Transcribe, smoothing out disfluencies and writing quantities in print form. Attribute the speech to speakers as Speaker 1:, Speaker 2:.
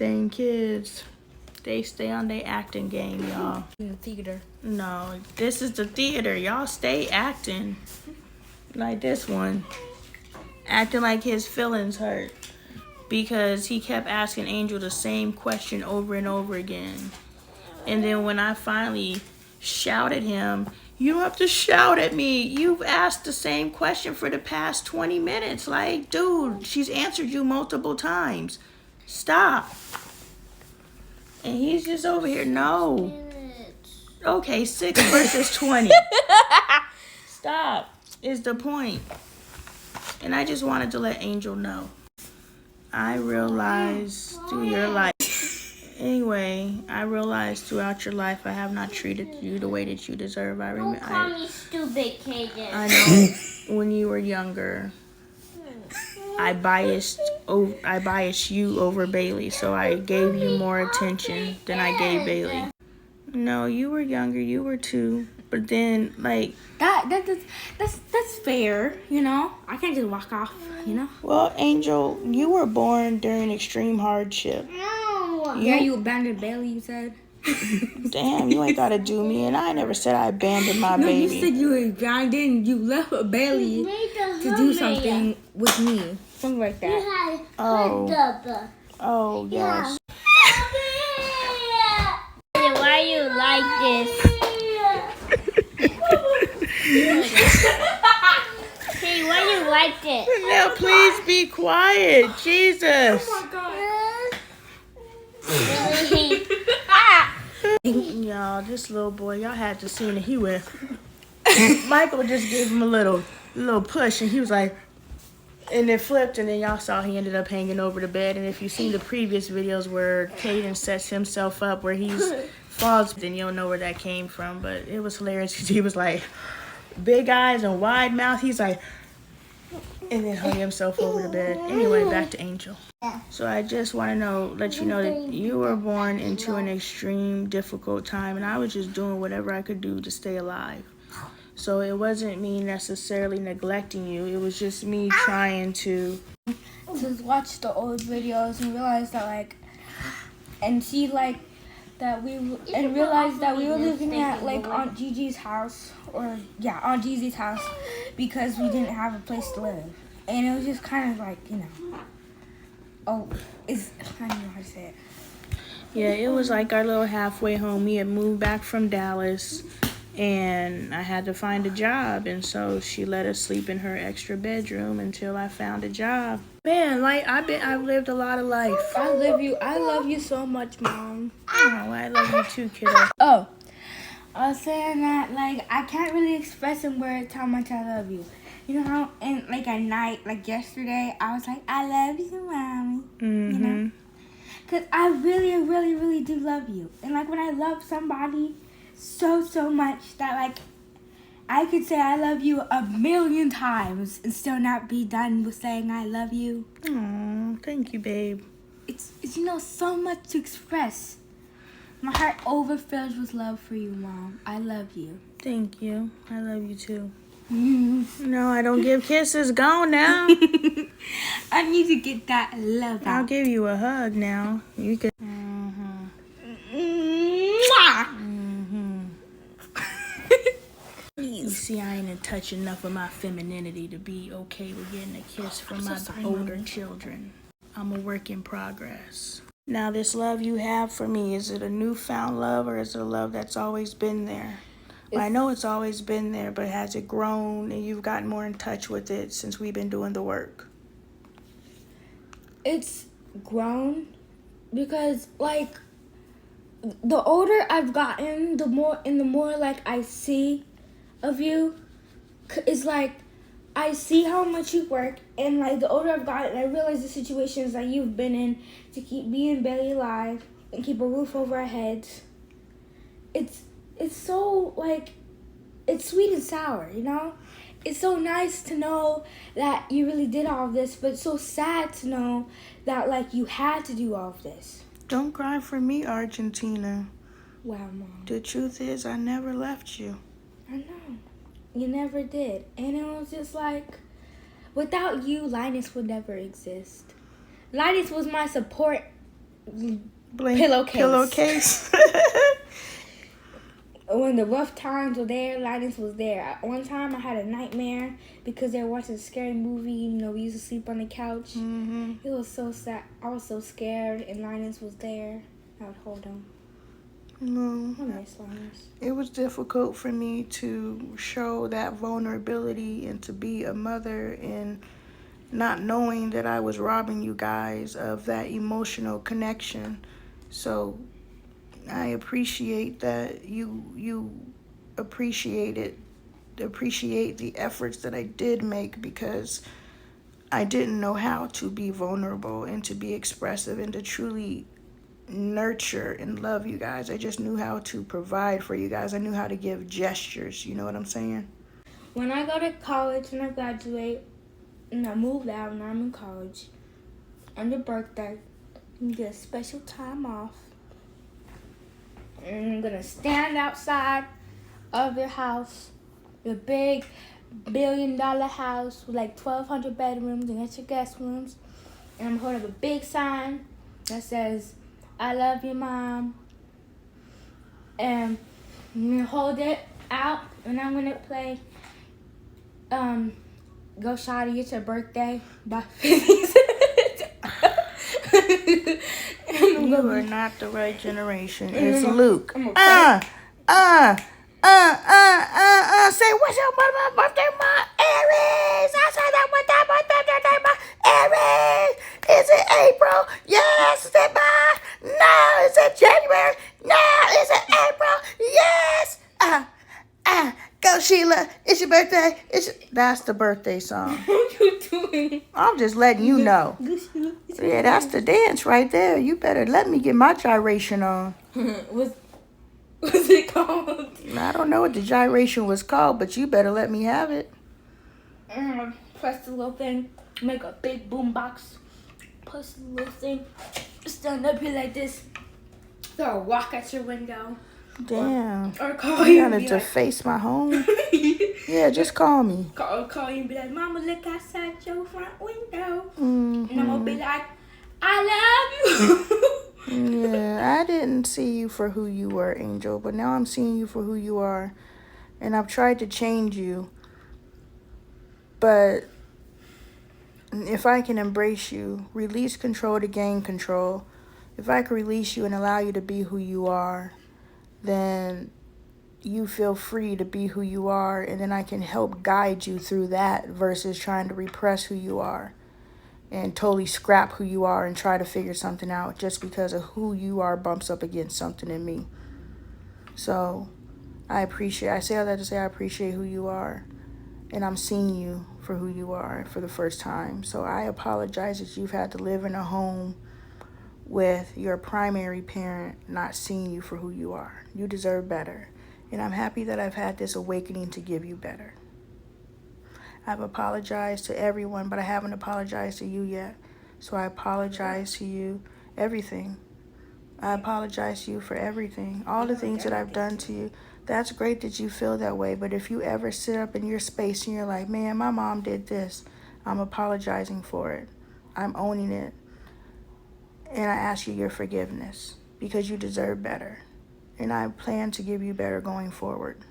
Speaker 1: dang kids. They stay on their acting game, y'all.
Speaker 2: In the theater.
Speaker 1: No, this is the theater. Y'all stay acting. Like this one. Acting like his feelings hurt. Because he kept asking Angel the same question over and over again. And then when I finally shouted him, you don't have to shout at me. You've asked the same question for the past 20 minutes. Like, dude, she's answered you multiple times. Stop. And he's just over here, no. Okay, 6 versus 20. Stop is the point. And I just wanted to let Angel know. I realized through your life. Anyway, I realized throughout your life I have not treated you the way that you deserve.
Speaker 3: Don't call me stupid, Kaden.
Speaker 1: I know when you were younger, I biased you over Bailey, so I gave you more attention than I gave Bailey. No, you were younger. You were 2, but then like
Speaker 2: That's fair, you know. I can't just walk off, you know.
Speaker 1: well, Angel, you were born during extreme hardship.
Speaker 2: Yeah, you abandoned Bailey. You said.
Speaker 1: Damn, you ain't gotta do me, and I never said I abandoned my
Speaker 2: No,
Speaker 1: baby.
Speaker 2: you said you abandoned. You left Bailey to do something with me, something like that.
Speaker 1: Oh yes.
Speaker 3: Why you like this? Hey, why you like it?
Speaker 1: Now please be quiet, Jesus. Y'all, this little boy, y'all had to see it. He went. Michael just gave him a little push, and he was like, and it flipped, and then y'all saw he ended up hanging over the bed. And if you've seen the previous videos where Caden sets himself up, where he's falls, then you'll know where that came from. But it was hilarious because he was like, big eyes and wide mouth. He's like, and then hung himself over the bed. Anyway, back to Angel. So I just want to let you know that you were born into an extreme, difficult time, and I was just doing whatever I could do to stay alive. So it wasn't me necessarily neglecting you. It was just me trying to
Speaker 2: watch the old videos and realize that realize that we were living at like Aunt Gigi's house, Aunt Gigi's house, because we didn't have a place to live, and it was just kind of like, you know. I don't know how to say it.
Speaker 1: Yeah, it was like our little halfway home. We had moved back from Dallas, and I had to find a job, and so she let us sleep in her extra bedroom until I found a job. Man, like I've lived a lot of life.
Speaker 2: I love you so much, Mom.
Speaker 1: Oh, I love you too, kiddo.
Speaker 2: Oh, I was saying that like I can't really express in words how much I love you. You know how, and like at night, like yesterday, I was like, I love you, Mommy.
Speaker 1: Mm-hmm.
Speaker 2: You know? Because I really, really, really do love you. And like when I love somebody so much that like I could say I love you 1,000,000 times and still not be done with saying I love you.
Speaker 1: Aw, thank you, babe.
Speaker 2: It's you know, so much to express. My heart overfills with love for you, Mom. I love you.
Speaker 1: Thank you. I love you too. No, I don't give kisses. Gone now.
Speaker 2: I need to get that love out.
Speaker 1: I'll give you a hug now. You can. You see, I ain't in touch enough with my femininity to be okay with getting a kiss from my older children. I'm a work in progress. Now, this love you have for me, is it a newfound love, or is it a love that's always been there? Well, I know it's always been there, but has it grown and you've gotten more in touch with it since we've been doing the work?
Speaker 2: It's grown because, like, the older I've gotten, the more like I see of you, is like I see how much you work, and like the older I've gotten, I realize the situations that you've been in to keep me and Bailey alive and keep a roof over our heads. It's so, like, it's sweet and sour, you know? It's so nice to know that you really did all of this, but it's so sad to know that, like, you had to do all of this.
Speaker 1: Don't cry for me, Argentina.
Speaker 2: Wow, Mom.
Speaker 1: The truth is, I never left you.
Speaker 2: I know. You never did. And it was just like, without you, Linus would never exist. Linus was my support
Speaker 1: pillowcase.
Speaker 2: When the rough times were there, Linus was there. One time I had a nightmare because they were watching a scary movie. You know, we used to sleep on the couch.
Speaker 1: Mm-hmm.
Speaker 2: It was so sad. I was so scared, and Linus was there. I would hold him.
Speaker 1: No.
Speaker 2: I miss Linus.
Speaker 1: It was difficult for me to show that vulnerability and to be a mother and not knowing that I was robbing you guys of that emotional connection. So I appreciate that you appreciate the efforts that I did make, because I didn't know how to be vulnerable and to be expressive and to truly nurture and love you guys. I just knew how to provide for you guys. I knew how to give gestures. You know what I'm saying?
Speaker 2: When I go to college and I graduate and I move out and I'm in college, on your birthday, you get a special time off. And I'm gonna stand outside of your house, your big $1 billion house with like 1,200 bedrooms and extra guest rooms. And I'm holding up a big sign that says, "I love you, Mom." And I'm gonna hold it out and I'm gonna play Go Shawty, It's Your Birthday by 50 Cent.
Speaker 1: You are not the right generation. It's Luke.
Speaker 2: I'm
Speaker 1: Say, what's your birthday, Ma? Aries. I said that with that birthday, Ma. Aries. Is it April? Yes. Is it March? No. Is it January? No. Is it April? Yes. Go Sheila. It's your birthday. That's the birthday song.
Speaker 2: What you doing?
Speaker 1: I'm just letting you know. Yeah, that's the dance right there. You better let me get my gyration on.
Speaker 2: What's it called?
Speaker 1: I don't know what the gyration was called, but you better let me have it.
Speaker 2: Press the little thing, make a big boom box. Press the little thing, stand up here like this. Throw a rock at your window.
Speaker 1: Damn.
Speaker 2: Or call
Speaker 1: You
Speaker 2: you
Speaker 1: gotta
Speaker 2: and be like,
Speaker 1: deface my home. Yeah, just call me.
Speaker 2: call you and be like, "Mama, look outside your front window."
Speaker 1: Mm-hmm.
Speaker 2: And I'm gonna be like, "I love you."
Speaker 1: Yeah, I didn't see you for who you were, Angel, but now I'm seeing you for who you are. And I've tried to change you. But if I can embrace you, release control to gain control, if I can release you and allow you to be who you are, then you feel free to be who you are, and then I can help guide you through that versus trying to repress who you are and totally scrap who you are and try to figure something out just because of who you are bumps up against something in me. So I say all that to say I appreciate who you are, and I'm seeing you for who you are for the first time. So I apologize that you've had to live in a home with your primary parent not seeing you for who you are. You deserve better. And I'm happy that I've had this awakening to give you better. I've apologized to everyone, but I haven't apologized to you yet. So I apologize to you, everything. I apologize to you for everything. All the things that I've done to you. That's great that you feel that way. But if you ever sit up in your space and you're like, man, my mom did this, I'm apologizing for it. I'm owning it. And I ask you your forgiveness because you deserve better. And I plan to give you better going forward.